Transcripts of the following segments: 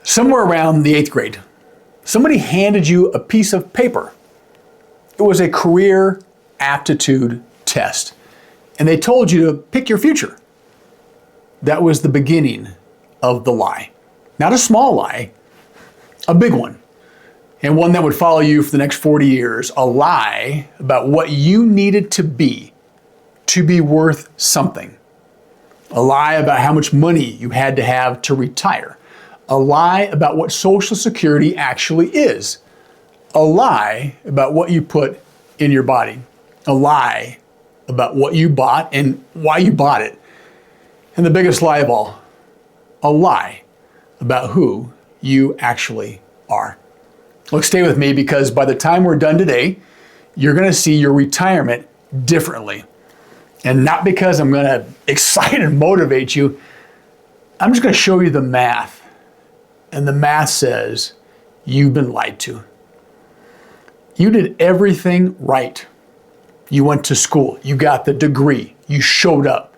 Somewhere around the 8th grade, somebody handed you a piece of paper. It was a career aptitude test, and they told you to pick your future. That was the beginning of the lie. Not a small lie, a big one, and one that would follow you for the next 40 years. A lie about what you needed to be worth something. A lie about how much money you had to have to retire. A lie about what Social Security actually is. A lie about what you put in your body. A lie about what you bought and why you bought it. And the biggest lie of all, a lie about who you actually are. Look, stay with me, because by the time we're done today, you're going to see your retirement differently. And not because I'm going to excite and motivate you. I'm just going to show you the math. And the math says you've been lied to. You did everything right. You went to school. You got the degree. You showed up.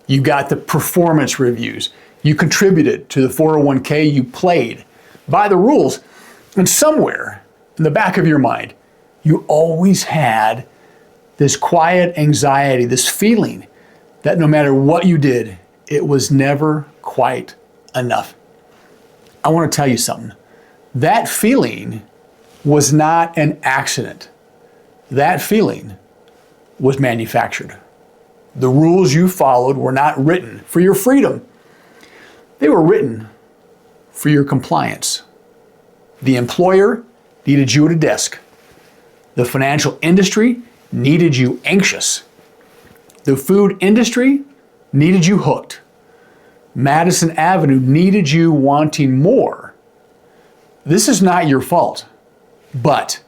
You got the performance reviews. You contributed to the 401k. You played by the rules. And somewhere in the back of your mind, you always had this quiet anxiety, this feeling that no matter what you did, it was never quite enough. I want to tell you something. That feeling was not an accident. That feeling was manufactured. The rules you followed were not written for your freedom. They were written for your compliance. The employer needed you at a desk. The financial industry needed you anxious. The food industry needed you hooked. Madison Avenue needed you wanting more. This is not your fault, but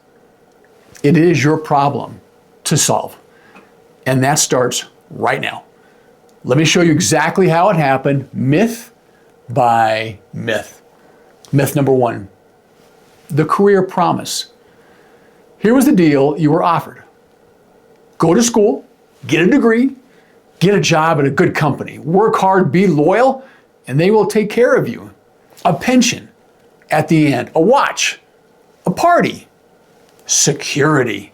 it is your problem to solve. And that starts right now. Let me show you exactly how it happened, myth by myth. Myth number 1, the career promise. Here was the deal you were offered. Go to school, get a degree, get a job at a good company, work hard, be loyal, and they will take care of you. A pension at the end, a watch, a party, security.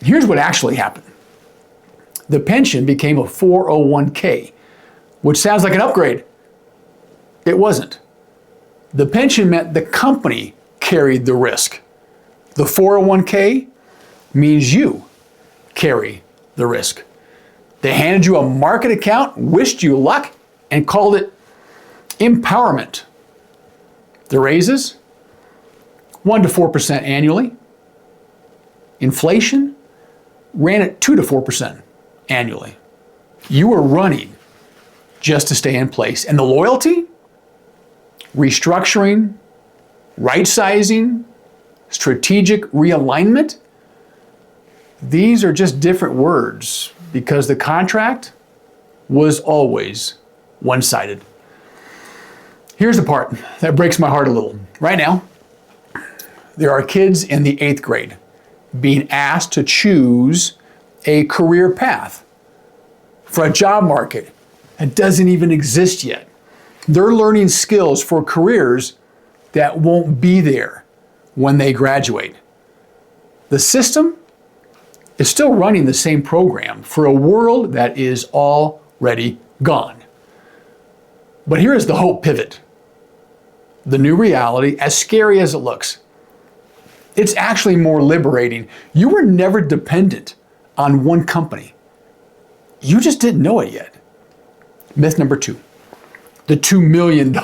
Here's what actually happened. The pension became a 401k, which sounds like an upgrade. It wasn't. The pension meant the company carried the risk. The 401k means you carry the risk. They handed you a market account, wished you luck, and called it empowerment. The raises, 1 to 4% annually. Inflation ran at 2 to 4% annually. You were running just to stay in place. And the loyalty, restructuring, right-sizing, strategic realignment, these are just different words because the contract was always one-sided. Here's the part that breaks my heart a little. Right now, there are kids in the 8th grade being asked to choose a career path for a job market that doesn't even exist yet. They're learning skills for careers that won't be there when they graduate. The system is still running the same program for a world that is already gone. But here is the hope pivot. The new reality, as scary as it looks, it's actually more liberating. You were never dependent on one company. You just didn't know it yet. Myth number 2, the $2 million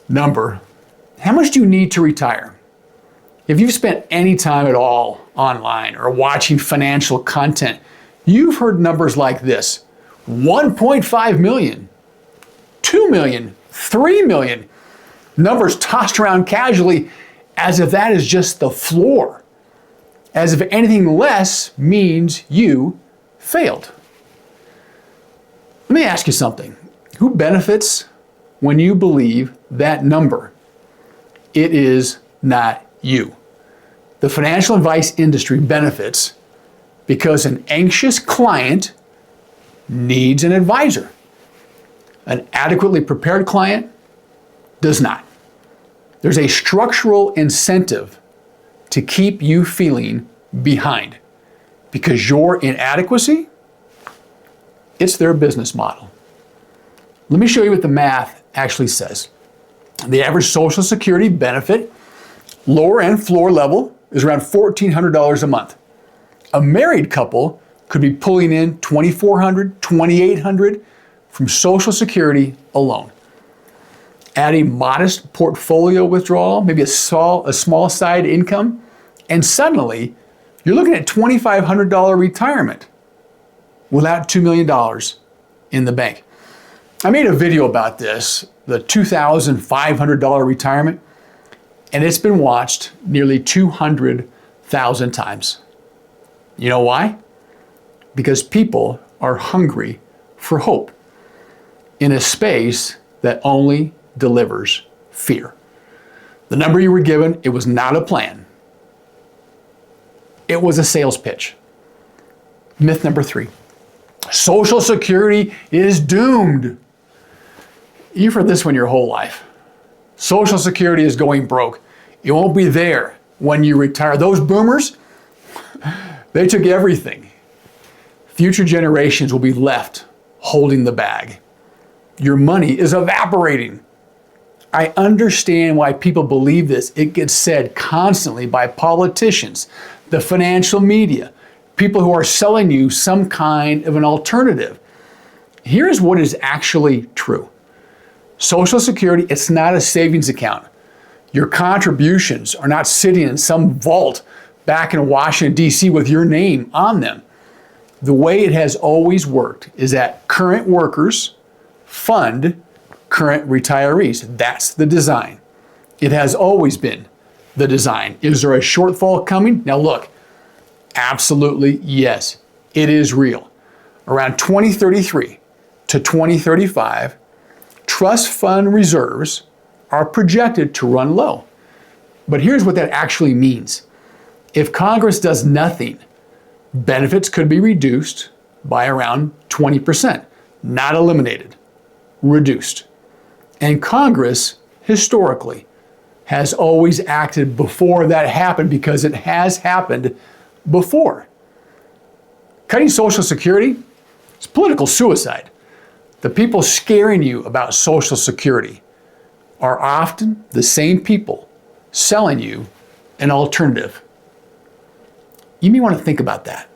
number. How much do you need to retire? If you've spent any time at all online or watching financial content, you've heard numbers like this: 1.5 million, 2 million, 3 million. Numbers tossed around casually as if that is just the floor, as if anything less means you failed. Let me ask you something. Who benefits when you believe that number? It is not you. The financial advice industry benefits because an anxious client needs an advisor. An adequately prepared client does not. There's a structural incentive to keep you feeling behind because your inadequacy, it's their business model. Let me show you what the math actually says. The average Social Security benefit, lower and floor level, is around $1,400 a month. A married couple could be pulling in $2,400, $2,800 from Social Security alone. Add a modest portfolio withdrawal, maybe a small side income, and suddenly you're looking at $2,500 retirement without $2 million in the bank. I made a video about this, the $2,500 retirement, and it's been watched nearly 200,000 times. You know why? Because people are hungry for hope in a space that only delivers fear. The number you were given, it was not a plan. It was a sales pitch. Myth number 3. Social Security is doomed. You've heard this one your whole life. Social Security is going broke. It won't be there when you retire. Those boomers, they took everything. Future generations will be left holding the bag. Your money is evaporating. I understand why people believe this. It gets said constantly by politicians, the financial media, people who are selling you some kind of an alternative. Here's what is actually true. Social Security, it's not a savings account. Your contributions are not sitting in some vault back in Washington, D.C. with your name on them. The way it has always worked is that current workers fund current retirees. That's the design. It has always been the design. Is there a shortfall coming? Now look, absolutely yes, it is real. Around 2033 to 2035, trust fund reserves are projected to run low. But here's what that actually means. If Congress does nothing, benefits could be reduced by around 20%, not eliminated, reduced. And Congress, historically, has always acted before that happened because it has happened before. Cutting Social Security is political suicide. The people scaring you about Social Security are often the same people selling you an alternative. You may want to think about that.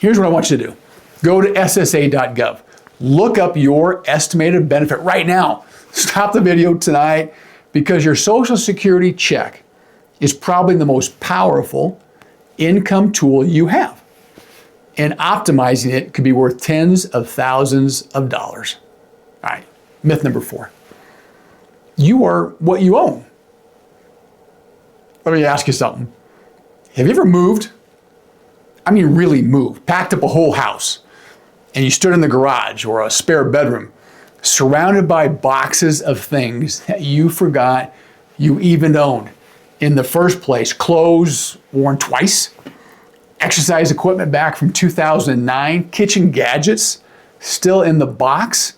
Here's what I want you to do. Go to ssa.gov. Look up your estimated benefit right now. Stop the video tonight because your Social Security check is probably the most powerful income tool you have. And optimizing it could be worth tens of thousands of dollars. All right, myth number 4. You are what you own. Let me ask you something. Have you ever moved? I mean, really moved, packed up a whole house, and you stood in the garage or a spare bedroom, surrounded by boxes of things that you forgot you even owned in the first place. Clothes worn twice, exercise equipment back from 2009, kitchen gadgets still in the box,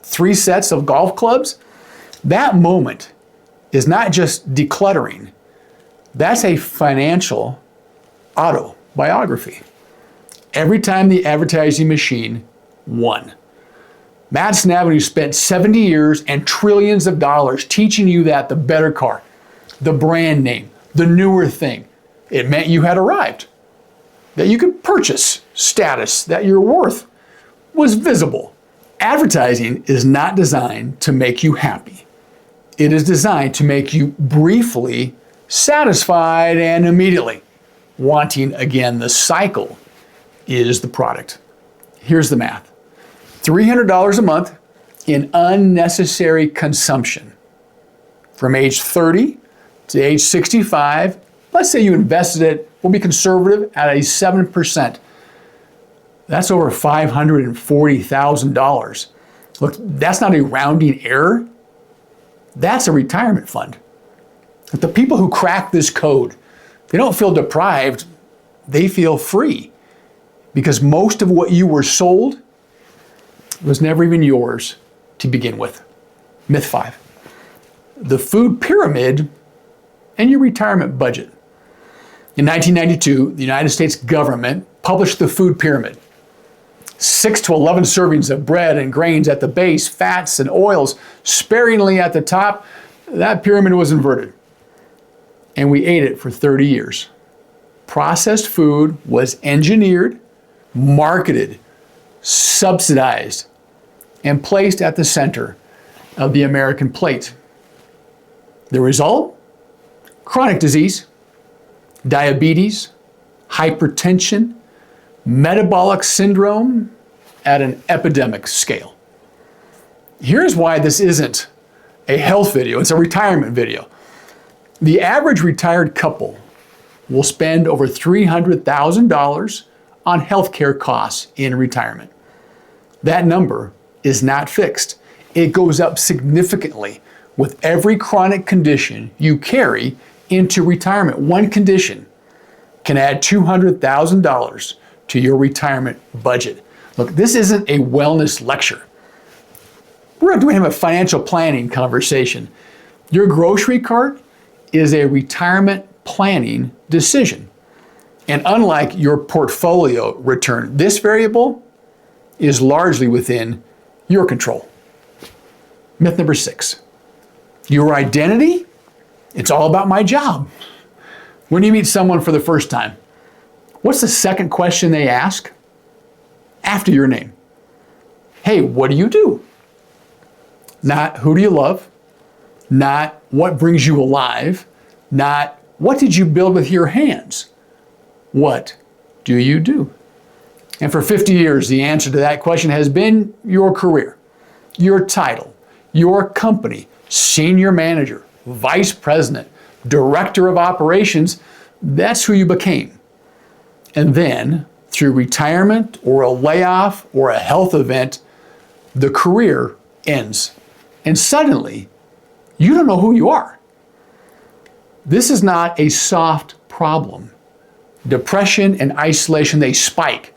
3 sets of golf clubs. That moment is not just decluttering. That's a financial autobiography. Every time the advertising machine won. Madison Avenue spent 70 years and trillions of dollars teaching you that the better car, the brand name, the newer thing, it meant you had arrived, that you could purchase status, that your worth was visible. Advertising is not designed to make you happy. It is designed to make you briefly satisfied and immediately wanting again. The cycle is the product. Here's the math. $300 a month in unnecessary consumption from age 30 to age 65. Let's say you invested it, we'll be conservative, at a 7%. That's over $540,000. Look, that's not a rounding error. That's a retirement fund. But the people who crack this code, they don't feel deprived, they feel free. Because most of what you were sold was never even yours to begin with. Myth 5. the food pyramid and your retirement budget. In 1992, the United States government published the food pyramid. 6 to 11 servings of bread and grains at the base, fats and oils sparingly at the top. That pyramid was inverted. And we ate it for 30 years. Processed food was engineered, marketed, subsidized, and placed at the center of the American plate. The result? Chronic disease, diabetes, hypertension, metabolic syndrome at an epidemic scale. Here's why this isn't a health video, it's a retirement video. The average retired couple will spend over $300,000 on healthcare costs in retirement. That number is not fixed. It goes up significantly with every chronic condition you carry into retirement. One condition can add $200,000 to your retirement budget. Look, this isn't a wellness lecture. We're going to have a financial planning conversation. Your grocery cart is a retirement planning decision. And unlike your portfolio return, this variable is largely within your control. Myth number 6, your identity, it's all about my job. When you meet someone for the first time, what's the second question they ask? After your name. Hey, what do you do? Not who do you love? Not what brings you alive? Not what did you build with your hands? What do you do? And for 50 years, the answer to that question has been your career, your title, your company, senior manager, vice president, director of operations. That's who you became. And then, through retirement or a layoff or a health event, the career ends. And suddenly, you don't know who you are. This is not a soft problem. Depression and isolation, they spike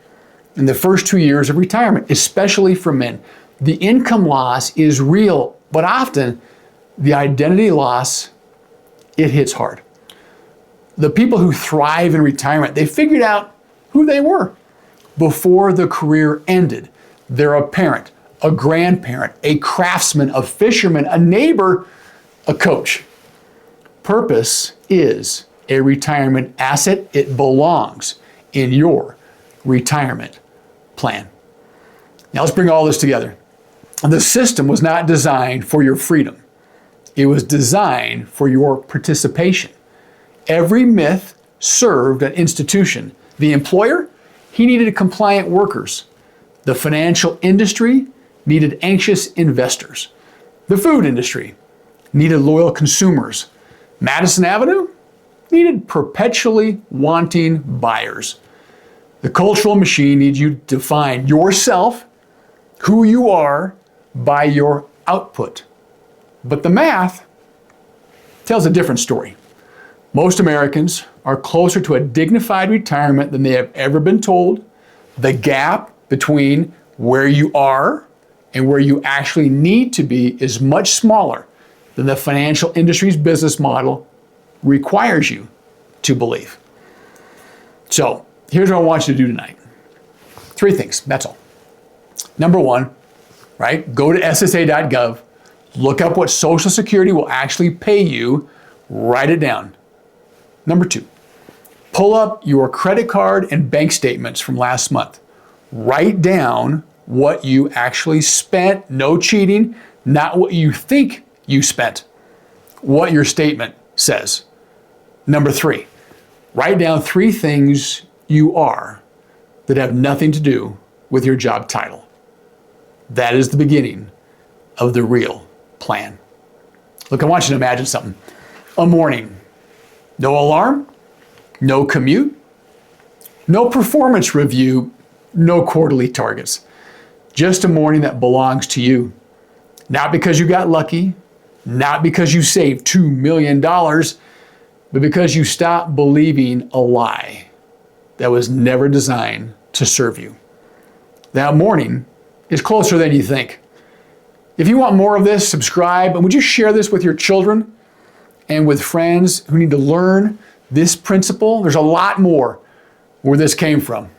in the first 2 years of retirement, especially for men. The income loss is real, but often the identity loss, it hits hard. The people who thrive in retirement, they figured out who they were before the career ended. They're a parent, a grandparent, a craftsman, a fisherman, a neighbor, a coach. Purpose is a retirement asset. It belongs in your retirement plan. Now let's bring all this together. The system was not designed for your freedom. It was designed for your participation. Every myth served an institution. The employer, he needed compliant workers. The financial industry needed anxious investors. The food industry needed loyal consumers. Madison Avenue needed perpetually wanting buyers. The cultural machine needs you to define yourself, who you are, by your output. But the math tells a different story. Most Americans are closer to a dignified retirement than they have ever been told. The gap between where you are and where you actually need to be is much smaller than the financial industry's business model requires you to believe. So here's what I want you to do tonight. 3 things, that's all. Number 1, right? Go to ssa.gov, look up what Social Security will actually pay you, write it down. Number 2, pull up your credit card and bank statements from last month. Write down what you actually spent, no cheating, not what you think you spent, what your statement says. Number 3, write down 3 things you are that have nothing to do with your job title. That is the beginning of the real plan. Look, I want you to imagine something. A morning, no alarm, no commute, no performance review, no quarterly targets. Just a morning that belongs to you. Not because you got lucky, not because you saved $2 million, but because you stopped believing a lie that was never designed to serve you. That morning is closer than you think. If you want more of this, subscribe, and would you share this with your children and with friends who need to learn this principle? There's a lot more where this came from.